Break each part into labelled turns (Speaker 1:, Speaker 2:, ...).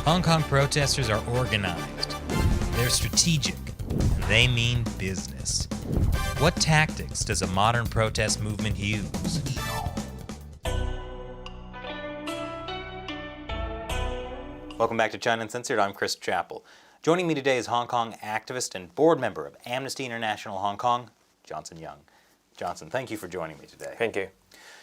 Speaker 1: Hong Kong protesters are organized, they're strategic, and they mean business. What tactics does a modern protest movement use? Welcome back to China Uncensored. I'm Chris Chappell. Joining me today is Hong Kong activist and board member of Amnesty International Hong Kong, Johnson Young. Johnson, thank you for joining me today.
Speaker 2: Thank you.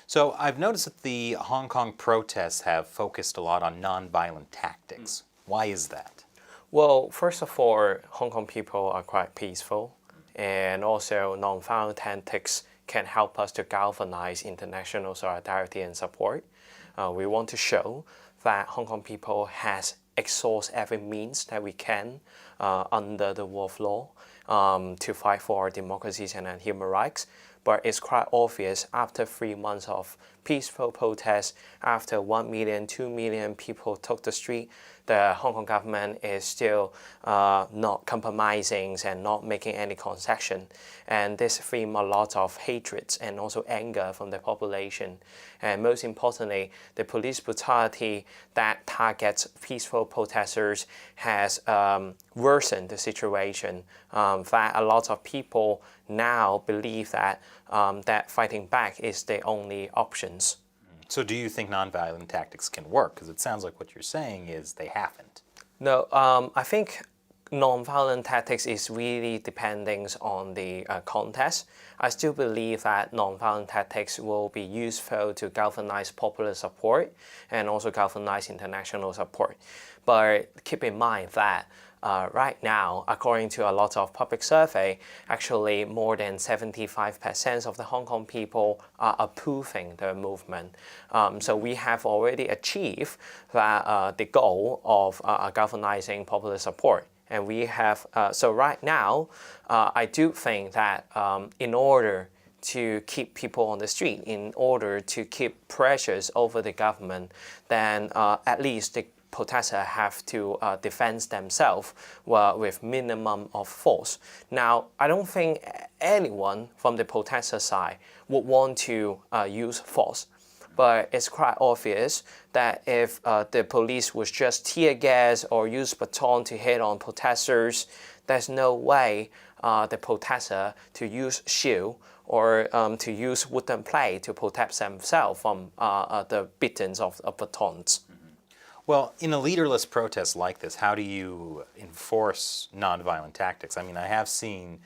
Speaker 1: So I've noticed that the Hong Kong protests have focused a lot on nonviolent tactics. Why is that?
Speaker 2: Well, first of all, Hong Kong people are quite peaceful, and also nonviolent tactics can help us to galvanize international solidarity and support. We want to show that Hong Kong people has exhausted every means that we can under the rule of law to fight for our democracies and human rights. But it's quite obvious after 3 months of peaceful protests, after 1 million, 2 million people took the street, the Hong Kong government is still not compromising and not making any concession. And this brings a lot of hatred and also anger from the population. And most importantly, the police brutality that targets peaceful protesters has worsened the situation. That a lot of people now believe that that fighting back is the only options.
Speaker 1: So do you think nonviolent tactics can work? Because it sounds like what you're saying is they haven't.
Speaker 2: No, I think nonviolent tactics is really depending on the context. I still believe that nonviolent tactics will be useful to galvanize popular support and also galvanize international support. But keep in mind that right now, according to a lot of public survey, actually more than 75% of the Hong Kong people are approving the movement. So we have already achieved that, the goal of galvanizing popular support. And we have, so right now, I do think that in order to keep people on the street, in order to keep pressures over the government, then at least the protesters have to defend themselves with minimum of force. Now, I don't think anyone from the protester side would want to use force. But it's quite obvious that if the police was just tear gas or use baton to hit on protesters, there's no way the protester to use shield or to use wooden plate to protect themselves from the beatings of batons.
Speaker 1: Well, in a leaderless protest like this, how do you enforce nonviolent tactics? I mean, I have seen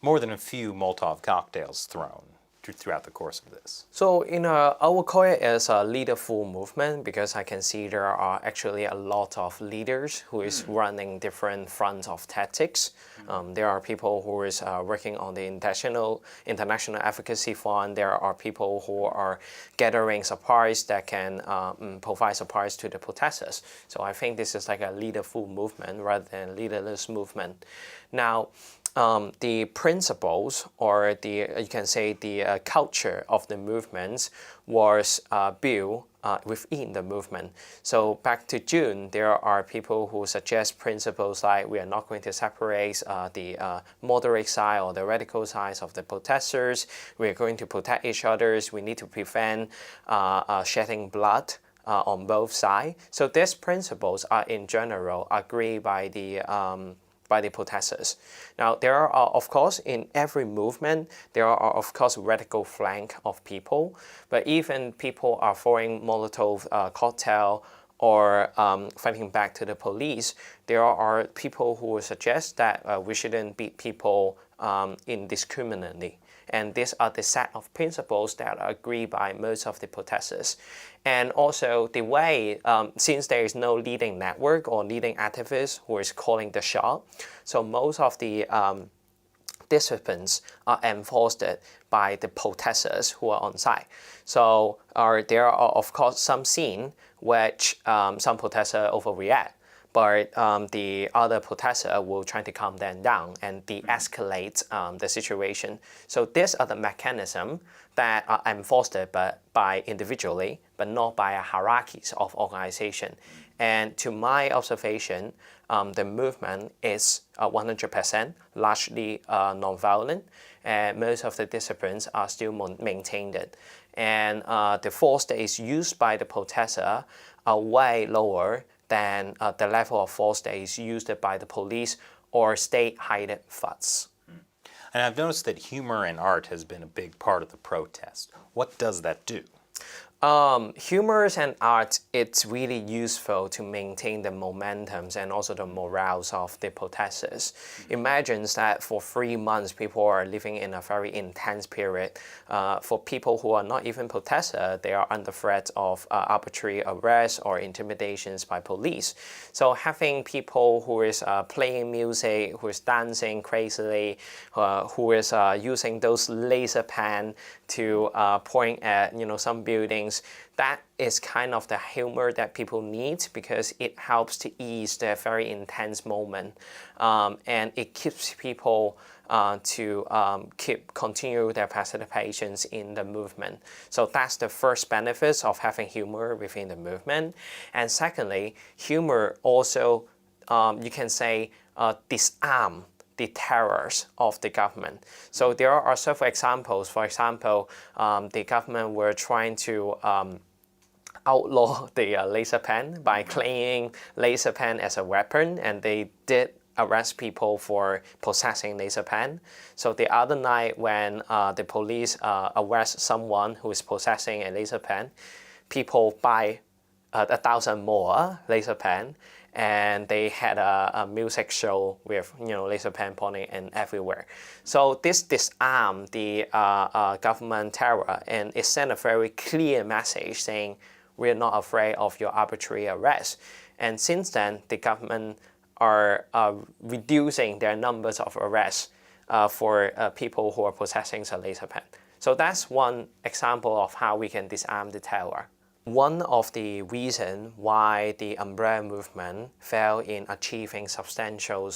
Speaker 1: more than a few Molotov cocktails thrown throughout the course of this.
Speaker 2: So I would call it as a leaderful movement because I can see there are actually a lot of leaders who is running different fronts of tactics. There are people who is working on the international advocacy front. There are people who are gathering supplies that can provide supplies to the protesters. So I think this is like a leaderful movement rather than a leaderless movement. Now, the principles or you can say the culture of the movements was built within the movement. So back to June, there are people who suggest principles like we are not going to separate the moderate side or the radical sides of the protesters. We are going to protect each other. We need to prevent shedding blood on both sides. So these principles are in general agreed by the protesters. Now, there are, of course, in every movement, there are, of course, radical flank of people, but even people are throwing Molotov cocktail or fighting back to the police, there are people who will suggest that we shouldn't beat people indiscriminately. And these are the set of principles that are agreed by most of the protesters. And also the way, since there is no leading network or leading activist who is calling the shot, so most of the disciplines are enforced by the protesters who are on site. So there are, of course, some scenes which some protesters overreact. But the other protester will try to calm them down and de-escalate the situation. So these are the mechanisms that are enforced by individually, but not by hierarchies of organization. And to my observation, the movement is 100% largely nonviolent, and most of the disciplines are still maintained. And the force that is used by the protester are way lower than the level of force that is used by the police or state-hidden thugs.
Speaker 1: And I've noticed that humor and art has been a big part of the protest. What does that do?
Speaker 2: Humor and art, it's really useful to maintain the momentums and also the morals of the protesters. Imagine that for 3 months, people are living in a very intense period. For people who are not even protesters, they are under threat of arbitrary arrest or intimidations by police. So having people who is playing music, who is dancing crazily, who is using those laser pen to point at some buildings, that is kind of the humor that people need because it helps to ease their very intense moment, and it keeps people to continue their participations in the movement. So that's the first benefit of having humor within the movement. And secondly, humor also, you can say, disarm the terrors of the government. So there are several examples. For example, the government were trying to outlaw the laser pen by claiming laser pen as a weapon, and they did arrest people for possessing laser pen. So the other night when the police arrest someone who is possessing a laser pen, people buy 1,000 more laser pen, and they had a music show with laser pen pointing in everywhere. So this disarmed the government terror, and it sent a very clear message saying we're not afraid of your arbitrary arrest. And since then, the government are reducing their numbers of arrests for people who are possessing a laser pen. So that's one example of how we can disarm the terror. One of the reasons why the umbrella movement failed in achieving substantial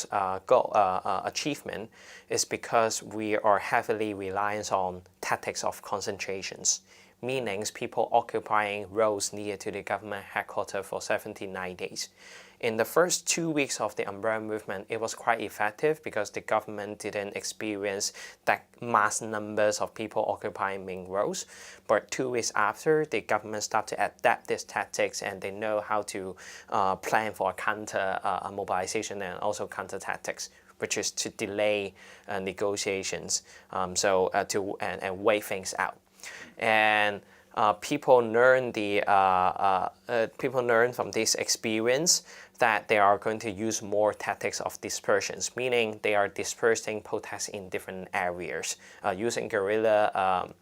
Speaker 2: achievement is because we are heavily reliant on tactics of concentrations, meaning people occupying roads near to the government headquarters for 79 days. In the first 2 weeks of the umbrella movement, it was quite effective because the government didn't experience that mass numbers of people occupying main roads. But 2 weeks after, the government started to adapt these tactics, and they know how to plan for a counter mobilization and also counter tactics, which is to delay negotiations, and wait things out. And people learn from this experience that they are going to use more tactics of dispersions, meaning they are dispersing protests in different areas, using guerrilla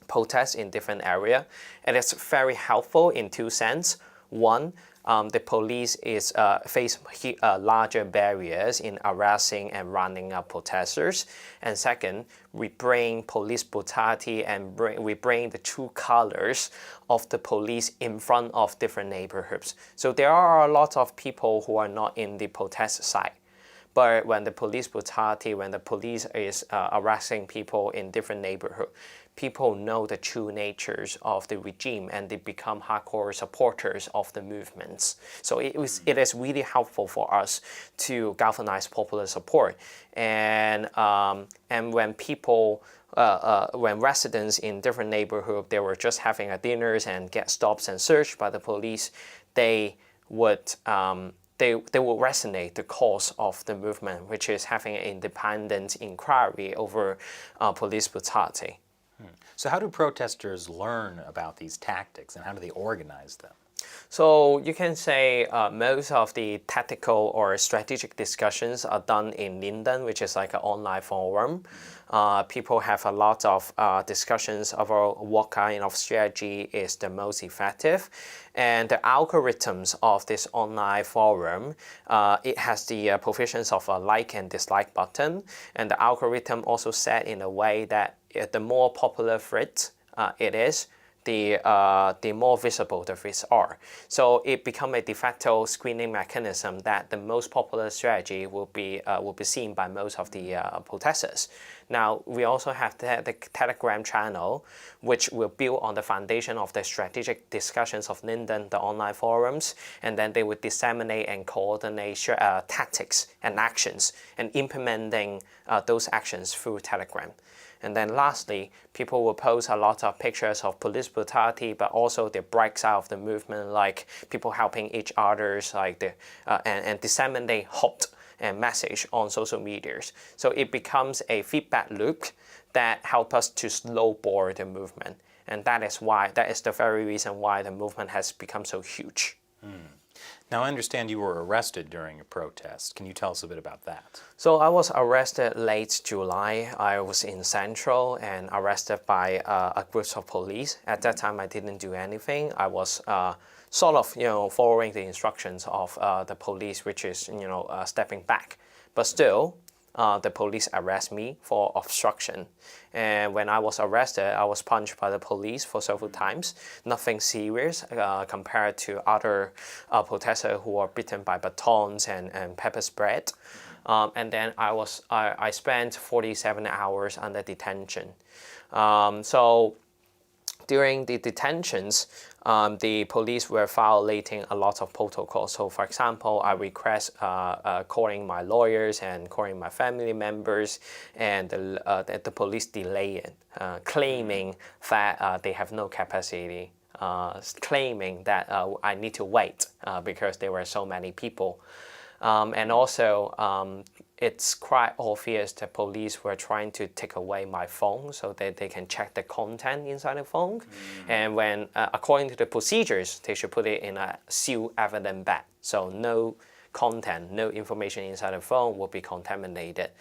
Speaker 2: protests in different areas. And it's very helpful in two senses. One, the police is face larger barriers in arresting and rounding up protesters. And second, we bring police brutality and we bring the true colors of the police in front of different neighborhoods. So there are a lot of people who are not in the protest side. But when the police brutality, when the police is arresting people in different neighborhoods, people know the true natures of the regime and they become hardcore supporters of the movements. So it is really helpful for us to galvanize popular support. And when people, when residents in different neighborhoods, they were just having a dinners and get stopped and searched by the police, they would will resonate the cause of the movement, which is having an independent inquiry over police brutality.
Speaker 1: So how do protesters learn about these tactics and how do they organize them?
Speaker 2: So you can say most of the tactical or strategic discussions are done in Linden, which is like an online forum. People have a lot of discussions about what kind of strategy is the most effective. And the algorithms of this online forum, it has the provisions of a like and dislike button. And the algorithm also set in a way that the more popular threat it is, the more visible the threats are. So it becomes a de facto screening mechanism that the most popular strategy will be seen by most of the protesters. Now, we also have the Telegram channel, which will build on the foundation of the strategic discussions of Linden, the online forums, and then they would disseminate and coordinate tactics and actions and implementing those actions through Telegram. And then lastly, people will post a lot of pictures of police brutality, but also the bright side of the movement, like people helping each others, like and disseminate hope and message on social medias. So it becomes a feedback loop that helps us to snowball the movement. And that is the very reason why the movement has become so huge.
Speaker 1: Now, I understand you were arrested during a protest. Can you tell us a bit about that?
Speaker 2: So I was arrested late July. I was in Central and arrested by a group of police. At that time, I didn't do anything. I was sort of, following the instructions of the police, which is, stepping back. But still, the police arrest me for obstruction. And when I was arrested, I was punched by the police for several times. Nothing serious compared to other protesters who were beaten by batons and pepper spray. And then I spent 47 hours under detention. So during the detentions, the police were violating a lot of protocols. So for example, I request calling my lawyers and calling my family members, and the police delay it, claiming that they have no capacity, claiming that I need to wait because there were so many people. And also, it's quite obvious the police were trying to take away my phone so that they can check the content inside the phone. And when, according to the procedures, they should put it in a sealed evidence bag. So no content, no information inside the phone will be contaminated.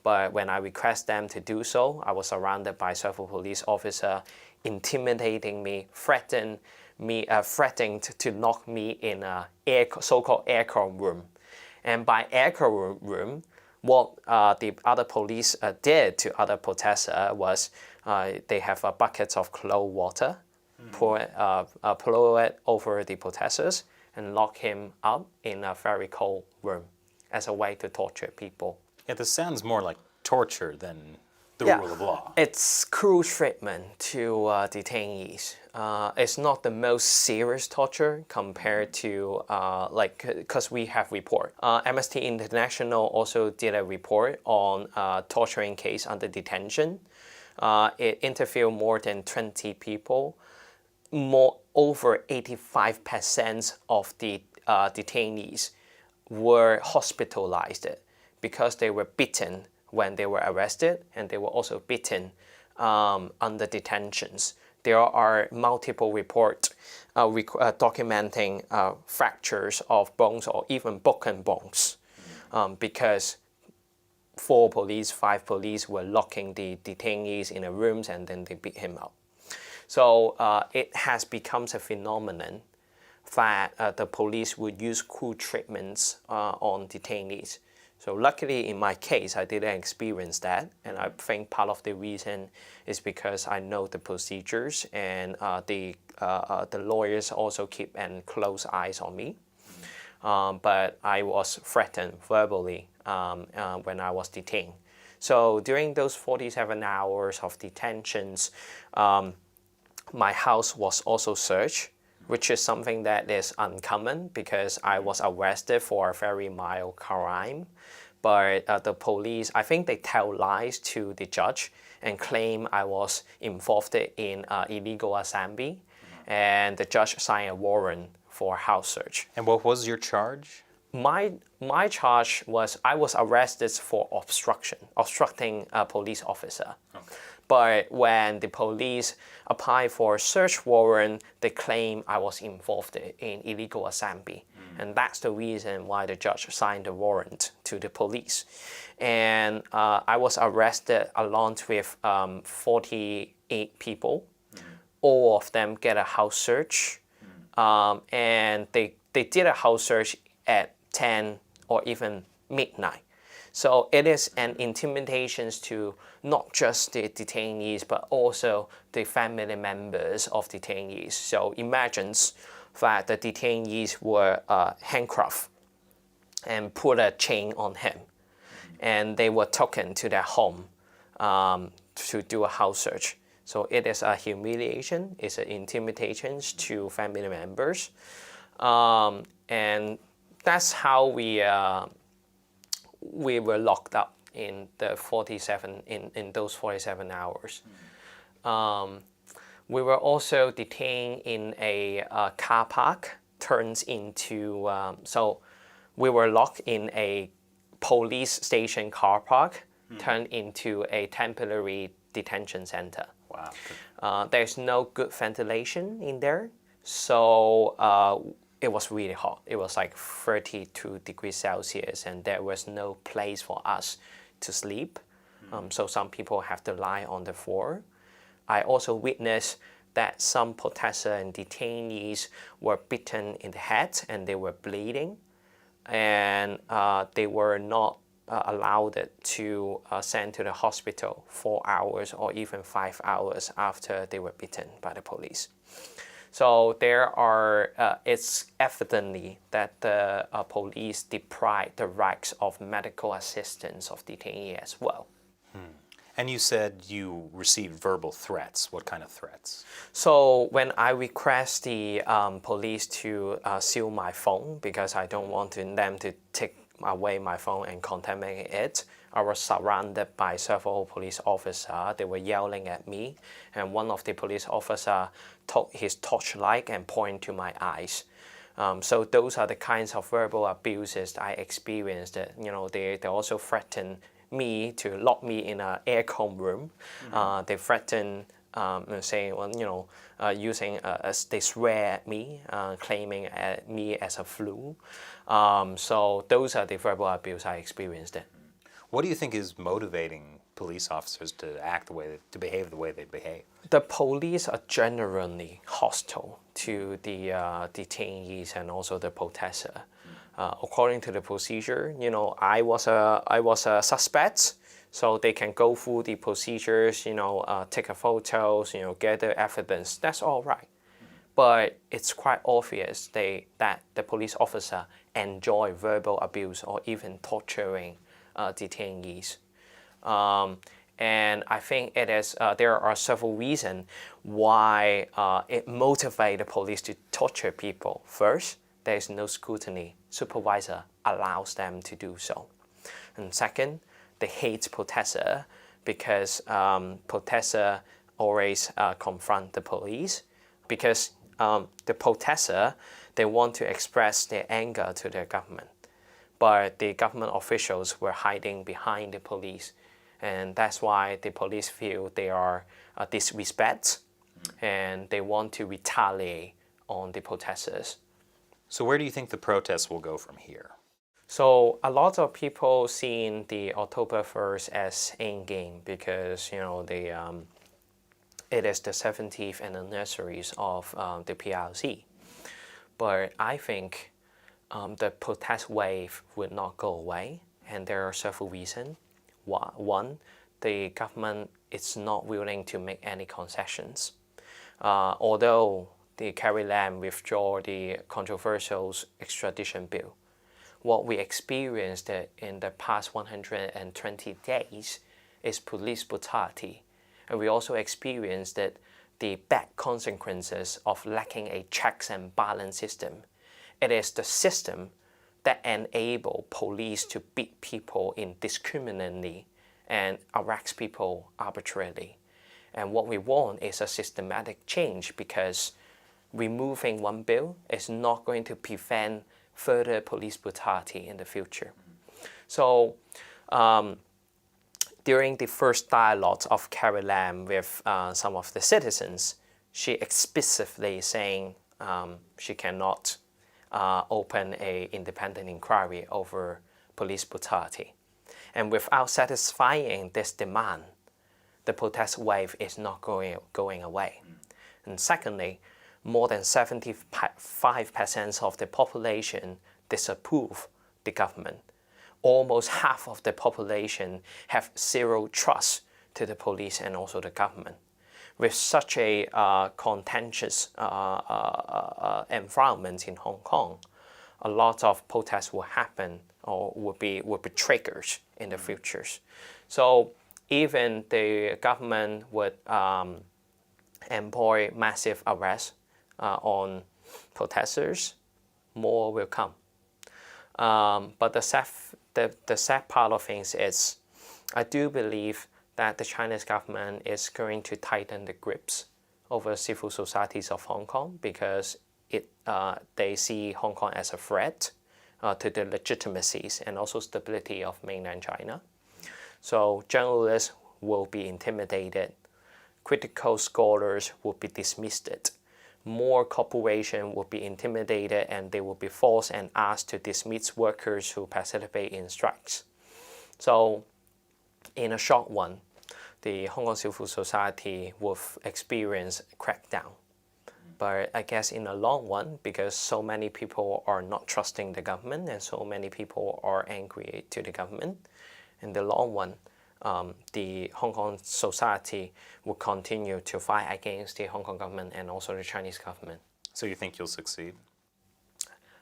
Speaker 2: But when I request them to do so, I was surrounded by several police officers intimidating me, threatening to lock me in a so-called aircraft room. And by aircraft room, what the other police did to other protesters was they have buckets of cold water, pour it over the protesters, and lock him up in a very cold room as a way to torture people.
Speaker 1: Yeah, this sounds more like torture than the rule of law.
Speaker 2: It's cruel treatment to detainees. It's not the most serious torture compared to because we have report. Amnesty International also did a report on torturing case under detention. It interviewed more than 20 people. Over 85% of the detainees were hospitalized because they were beaten when they were arrested, and they were also beaten under detentions. There are multiple reports documenting fractures of bones or even broken bones because 5 police were locking the detainees in the rooms, and then they beat him up. So it has become a phenomenon that the police would use cruel treatments on detainees. So luckily in my case, I didn't experience that, and I think part of the reason is because I know the procedures, and the lawyers also keep a close eyes on me. But I was threatened verbally when I was detained. So during those 47 hours of detentions, my house was also searched, which is something that is uncommon because I was arrested for a very mild crime. But the police, I think they tell lies to the judge and claim I was involved in illegal assembly. And the judge signed a warrant for house search.
Speaker 1: And what was your charge?
Speaker 2: My charge was I was arrested for obstructing a police officer. Okay. But when the police applied for a search warrant, they claim I was involved in illegal assembly. And that's the reason why the judge signed the warrant to the police. And I was arrested along with 48 people. All of them get a house search. And they did a house search at 10 or even midnight. So it is an intimidation to not just the detainees, but also the family members of detainees. So imagine that the detainees were handcuffed and put a chain on him. And they were taken to their home to do a house search. So it is a humiliation, it's an intimidation to family members. And that's how we were locked up in the 47 in those 47 hours. We were also detained in a car park, turns into so we were locked in a police station car park, turned into a temporary detention center.
Speaker 1: Wow.
Speaker 2: There's no good ventilation in there, so it was really hot. It was like 32 degrees Celsius, and there was no place for us to sleep. So some people have to lie on the floor. I also witnessed that some protesters and detainees were bitten in the head and they were bleeding, and they were not allowed to send to the hospital 4 hours or even 5 hours after they were bitten by the police. So there are, it's evidently that the police deprived the rights of medical assistance of detainees as well.
Speaker 1: And you said you received verbal threats. What kind of threats?
Speaker 2: So when I request the police to seal my phone because I don't want them to take away my phone and contaminate it, I was surrounded by several police officers. They were yelling at me, and one of the police officers took his torchlight and pointed to my eyes. So those are the kinds of verbal abuses I experienced. They also threatened me to lock me in an aircon room. They threatened saying, using, they swear at me, claiming at me as a flu. So those are the verbal abuse I experienced.
Speaker 1: What do you think is motivating police officers to behave the way they behave?
Speaker 2: The police are generally hostile to the detainees and also the protester. According to the procedure, I was a suspect, so they can go through the procedures, take a photos, gather evidence. That's all right. But it's quite obvious that the police officer enjoy verbal abuse or even torturing detainees. And I think it is. There are several reasons why it motivates the police to torture people. First, there is no scrutiny. Supervisor allows them to do so. And second, they hate protester because protester always confront the police because the protester, they want to express their anger to their government. But the government officials were hiding behind the police. And that's why the police feel they are disrespect and they want to retaliate on the protesters.
Speaker 1: So where do you think the protests will go from here?
Speaker 2: So a lot of people seeing the October 1st as endgame because it is the 70th anniversary of the PRC. But I think the protest wave would not go away, and there are several reasons. One, the government is not willing to make any concessions. Although the Carrie Lam withdrew the controversial extradition bill, what we experienced in the past 120 days is police brutality. And we also experienced the bad consequences of lacking a checks and balance system. It is the system that enable police to beat people indiscriminately and arrest people arbitrarily. And what we want is a systematic change because removing one bill is not going to prevent further police brutality in the future. So during the first dialogue of Carrie Lam with some of the citizens, she explicitly saying she cannot open an independent inquiry over police brutality. And without satisfying this demand, the protest wave is not going away. And secondly, more than 75% of the population disapprove the government. Almost half of the population have zero trust to the police and also the government. With such a contentious environment in Hong Kong, a lot of protests will happen or would be triggers in the futures. So even the government would employ massive arrests on protesters, more will come. But the sad part of things is I do believe that the Chinese government is going to tighten the grips over civil societies of Hong Kong because they see Hong Kong as a threat to the legitimacies and also stability of mainland China. So journalists will be intimidated, critical scholars will be dismissed, more corporations will be intimidated and they will be forced and asked to dismiss workers who participate in strikes. So in a short one, the Hong Kong civil society will experience crackdown. But I guess in the long one, because so many people are not trusting the government and so many people are angry to the government, in the long one, the Hong Kong society will continue to fight against the Hong Kong government and also the Chinese government.
Speaker 1: So you think you'll succeed?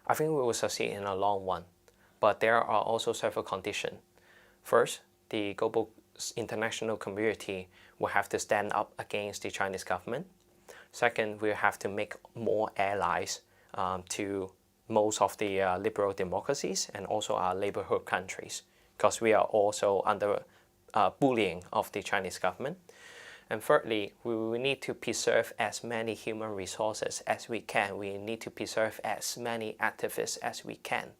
Speaker 2: I think we will succeed in the long one, but there are also several conditions. First, the global international community will have to stand up against the Chinese government. Second, we have to make more allies to most of the liberal democracies and also our neighborhood countries, because we are also under bullying of the Chinese government. And thirdly, we need to preserve as many human resources as we can. We need to preserve as many activists as we can.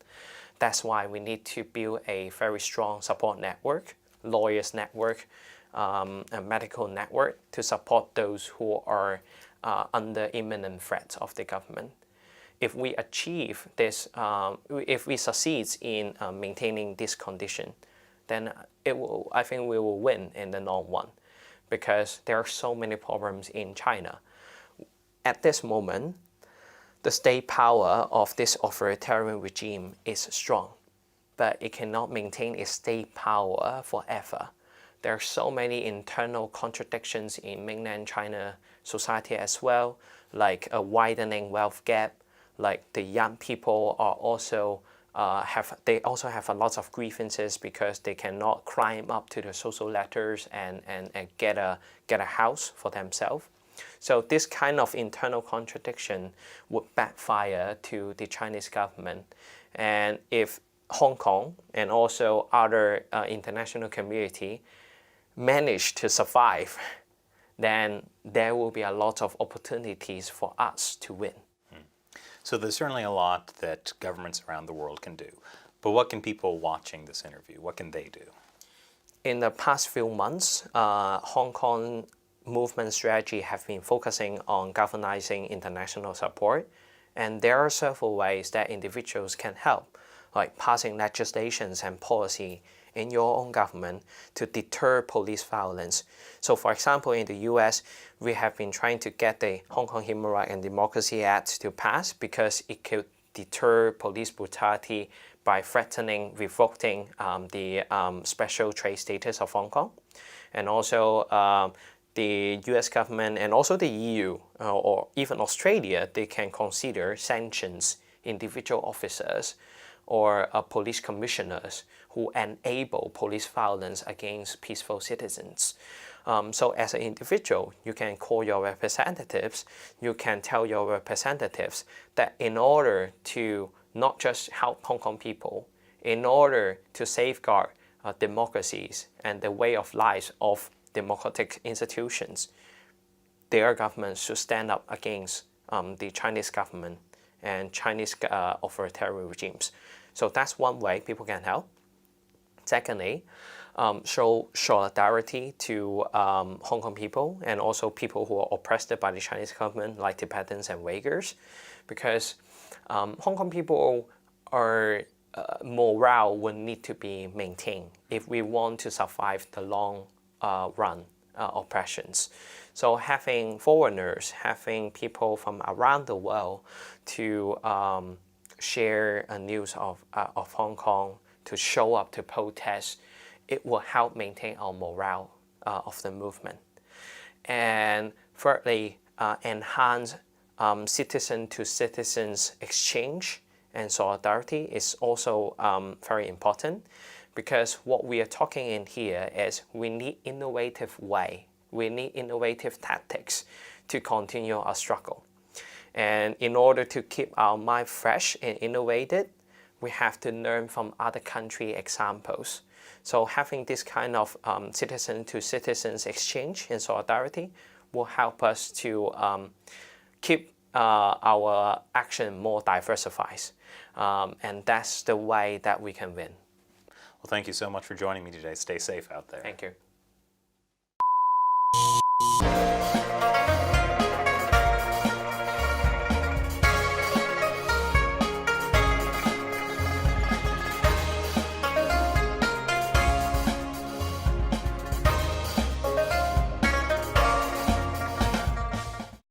Speaker 2: That's why we need to build a very strong support network, lawyers network, a medical network to support those who are under imminent threat of the government. If we achieve this, if we succeed in maintaining this condition, then I think we will win in the long run, because there are so many problems in China. At this moment, the state power of this authoritarian regime is strong, but it cannot maintain its state power forever. There are so many internal contradictions in mainland China society as well, like a widening wealth gap, like the young people are also have a lot of grievances because they cannot climb up to the social ladders and get a house for themselves. So this kind of internal contradiction would backfire to the Chinese government. And if Hong Kong and also other international community manage to survive, then there will be a lot of opportunities for us to win.
Speaker 1: So there's certainly a lot that governments around the world can do. But what can people watching this interview, what can they do?
Speaker 2: In the past few months, Hong Kong movement strategy have been focusing on galvanizing international support. And there are several ways that individuals can help, like passing legislations and policy in your own government to deter police violence. So for example, in the US, we have been trying to get the Hong Kong Human Rights and Democracy Act to pass because it could deter police brutality by threatening revoking the special trade status of Hong Kong. And also the US government and also the EU or even Australia, they can consider sanctions individual officers or police commissioners who enable police violence against peaceful citizens. So as an individual, you can call your representatives, you can tell your representatives that in order to not just help Hong Kong people, in order to safeguard democracies and the way of life of democratic institutions, their government should stand up against the Chinese government and Chinese authoritarian regimes. So that's one way people can help. Secondly, show solidarity to Hong Kong people and also people who are oppressed by the Chinese government, like Tibetans and Uyghurs, because Hong Kong people are morale will need to be maintained if we want to survive the long run oppressions. So having foreigners, having people from around the world to share news of Hong Kong, to show up to protest, it will help maintain our morale of the movement. And thirdly, enhance citizen-to-citizens exchange and solidarity is also very important, because what we are talking in here is we need innovative way, we need innovative tactics to continue our struggle. And in order to keep our mind fresh and innovated, we have to learn from other country examples. So having this kind of citizen-to-citizens exchange in solidarity will help us to keep our action more diversified. And that's the way that we can win.
Speaker 1: Well, thank you so much for joining me today. Stay safe out there.
Speaker 2: Thank you.